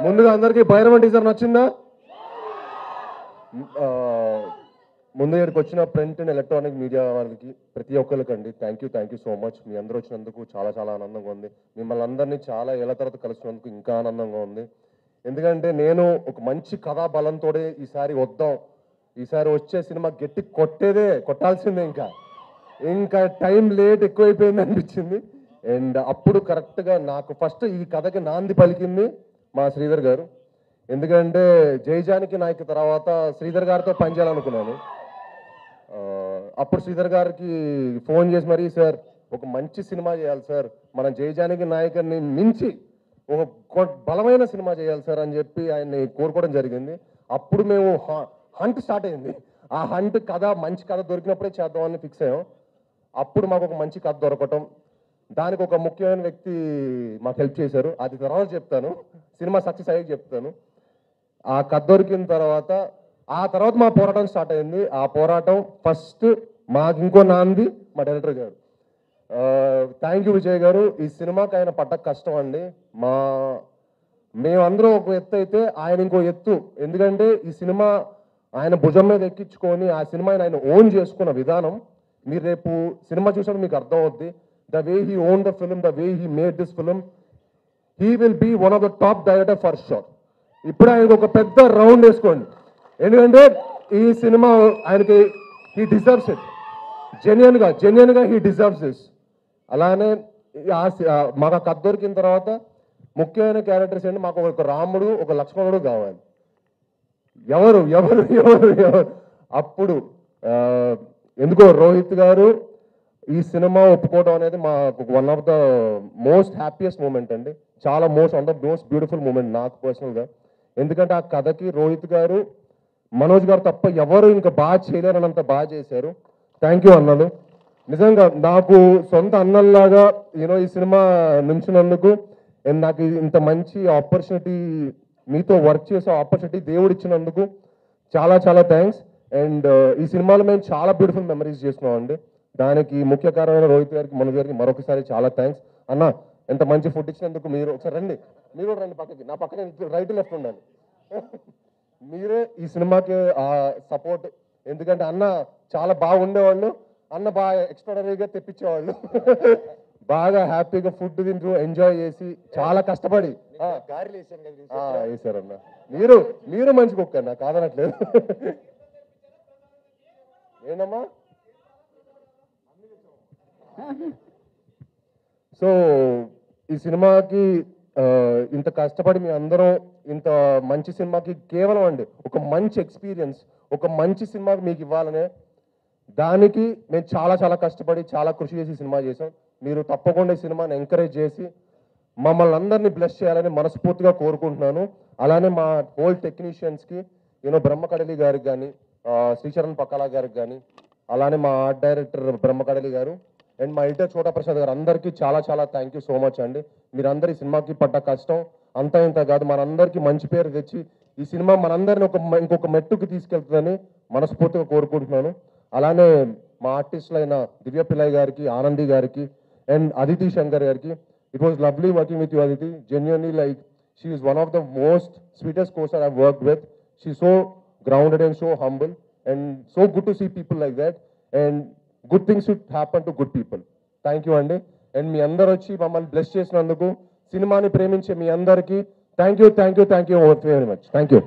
ముందుగా అందరికీ భైరవ టీజర్ నచ్చిందా? ముందు ఇక్కడికి వచ్చిన ప్రింట్ అండ్ ఎలక్ట్రానిక్ మీడియా వాళ్ళకి ప్రతి ఒక్కరికండి థ్యాంక్ యూ సో మచ్. మీ అందరూ వచ్చినందుకు చాలా చాలా ఆనందంగా ఉంది. మిమ్మల్ని అందరినీ చాలా ఏళ్ళ తర్వాత కలిసినందుకు ఇంకా ఆనందంగా ఉంది. ఎందుకంటే నేను ఒక మంచి కథా బలంతో ఈసారి వద్దాం, ఈసారి వచ్చే సినిమా గట్టి కొట్టాల్సిందే, ఇంకా టైం లేట్ ఎక్కువైపోయింది అనిపించింది. అండ్ అప్పుడు కరెక్ట్గా నాకు ఫస్ట్ ఈ కథకి నాంది పలికింది మా శ్రీధర్ గారు. ఎందుకంటే జైజానికి నాయక్ తర్వాత శ్రీధర్ గారితో పనిచేయాలనుకున్నాను. అప్పుడు శ్రీధర్ గారికి ఫోన్ చేసి మరీ, సార్ ఒక మంచి సినిమా చేయాలి సార్, మన జైజానికి నాయకుడిని మించి ఒక బలమైన సినిమా చేయాలి సార్ అని చెప్పి ఆయన్ని కోరుకోవడం జరిగింది. అప్పుడు మేము హంట్ స్టార్ట్ అయింది. ఆ హంట్ కథ మంచి కథ దొరికినప్పుడే చేద్దామని ఫిక్స్ అయ్యాం. అప్పుడు మాకు ఒక మంచి కథ దొరకటం, దానికి ఒక ముఖ్యమైన వ్యక్తి మాకు హెల్ప్ చేశారు. అది తర్వాత చెప్తాను, సినిమా సక్సెస్ అయ్యాక చెప్తాను. ఆ కథ దొరికిన తర్వాత మా పోరాటం స్టార్ట్ అయింది. ఆ పోరాటం ఫస్ట్ మాకు ఇంకో నాంది మా డైరెక్టర్ గారు. థ్యాంక్ యూ విజయ్ గారు. ఈ సినిమాకి ఆయన పడ్డ కష్టం అండి. మేమందరం ఒక ఎత్తు అయితే ఆయన ఇంకో ఎత్తు. ఎందుకంటే ఈ సినిమా ఆయన భుజం మీద ఎక్కించుకొని ఆ సినిమాని ఆయన ఓన్ చేసుకున్న విధానం మీరు రేపు సినిమా చూసాక మీకు అర్థం అవుద్ది. The way he own the film, the way he made this film, he will be one of the top director for sure. ఇప్పుడు ఆయనకు ఒక పెద్ద రౌండ్ వేసుకోండి, ఎందుకంటే ఈ సినిమా ఆయనకి హీ డిజర్వ్స్ ఇట్. జెన్యున్గా హీ డిజర్వ్స్ దిస్. అలానే మాకు కథ దొరికిన తర్వాత ముఖ్యమైన క్యారెక్టర్స్ ఏంటి, మాకు ఒక రాముడు ఒక లక్ష్మణుడు కావాలి. ఎవరు ఎవరు ఎవరు ఎవరు అప్పుడు ఎందుకో రోహిత్ గారు ఈ సినిమా ఒప్పుకోవడం అనేది మాకు one of the most happiest moment అండి. చాలా one of the most beautiful moment నాకు పర్సనల్గా. ఎందుకంటే ఆ కథకి రోహిత్ గారు, మనోజ్ గారు తప్ప ఎవరు ఇంకా బాగా చేయలేరనంత బాగా చేశారు. థ్యాంక్ యూ అన్నలు. నిజంగా నాకు సొంత అన్నల్లాగా ఈ సినిమా నుంచినందుకు, అండ్ నాకు ఇంత మంచి ఆపర్చునిటీ, మీతో వర్క్ చేసే ఆపర్చునిటీ దేవుడు ఇచ్చినందుకు చాలా చాలా థ్యాంక్స్. అండ్ ఈ సినిమాలో మేము చాలా బ్యూటిఫుల్ మెమరీస్ చేస్తున్నాం అండి. దానికి ముఖ్య కారణమైన రోహిత్ గారికి, మనోజ్ గారికి మరొకసారి చాలా థ్యాంక్స్. అన్న ఎంత మంచి ఫుడ్ ఇచ్చినందుకు. మీరు ఒకసారి రండి, మీరు కూడా రండి పక్కకి, నా పక్కన రైట్ లెఫ్ట్ ఉండాలి. మీరే ఈ సినిమాకి సపోర్ట్. ఎందుకంటే అన్న చాలా బాగుండేవాళ్ళు, అన్న బాగా ఎక్స్ట్రాడనరీగా తెప్పించేవాళ్ళు. బాగా హ్యాపీగా ఫుడ్ తింటూ ఎంజాయ్ చేసి చాలా కష్టపడి వేసారన్న. మీరు మంచి కుక్ అన్న, కాదనట్లేదు. ఏంటమ్మా? సో ఈ సినిమాకి ఇంత కష్టపడి మీ అందరం ఇంత మంచి సినిమాకి కేవలం అండి ఒక మంచి ఎక్స్పీరియన్స్, ఒక మంచి సినిమాకి మీకు ఇవ్వాలనే దానికి మేము చాలా చాలా కష్టపడి చాలా కృషి చేసి సినిమా చేసాం. మీరు తప్పకుండా ఈ సినిమాని ఎంకరేజ్ చేసి మమ్మల్ని అందరినీ బ్లెస్ చేయాలని మనస్ఫూర్తిగా కోరుకుంటున్నాను. అలానే మా హోల్ టెక్నీషియన్స్కి, బ్రహ్మకడలి గారికి కానీ, శ్రీచరణ్ పక్కల గారికి కానీ, అలానే మా ఆర్ట్ డైరెక్టర్ బ్రహ్మకడలి గారు అండ్ మా ఎడిటర్ చోటా ప్రసాద్ గారు, అందరికీ చాలా చాలా థ్యాంక్ యూ సో మచ్ అండి. మీరందరూ ఈ సినిమాకి పడ్డ కష్టం అంతా ఇంత కాదు, మనందరికీ మంచి పేరు తెచ్చి ఈ సినిమా మనందరిని ఇంకొక మెట్టుకు తీసుకెళ్తుందని మనస్ఫూర్తిగా కోరుకుంటున్నాను. అలానే మా ఆర్టిస్టులైన దివ్య పిల్లయ్య గారికి, ఆనంది గారికి అండ్ అదితి శంకర్ గారికి. It was lovely working with you Aditi. Genuinely like she is one of the most sweetest co-star I work with. She so grounded and so humble and so good to see people like that. And good things should happen to good people. Thank you అండి. And మీ అందరు వచ్చి మమ్మల్ని bless చేసినందుకు, సినిమాని ప్రేమించే మీ అందరికీ thank you very much. Thank you.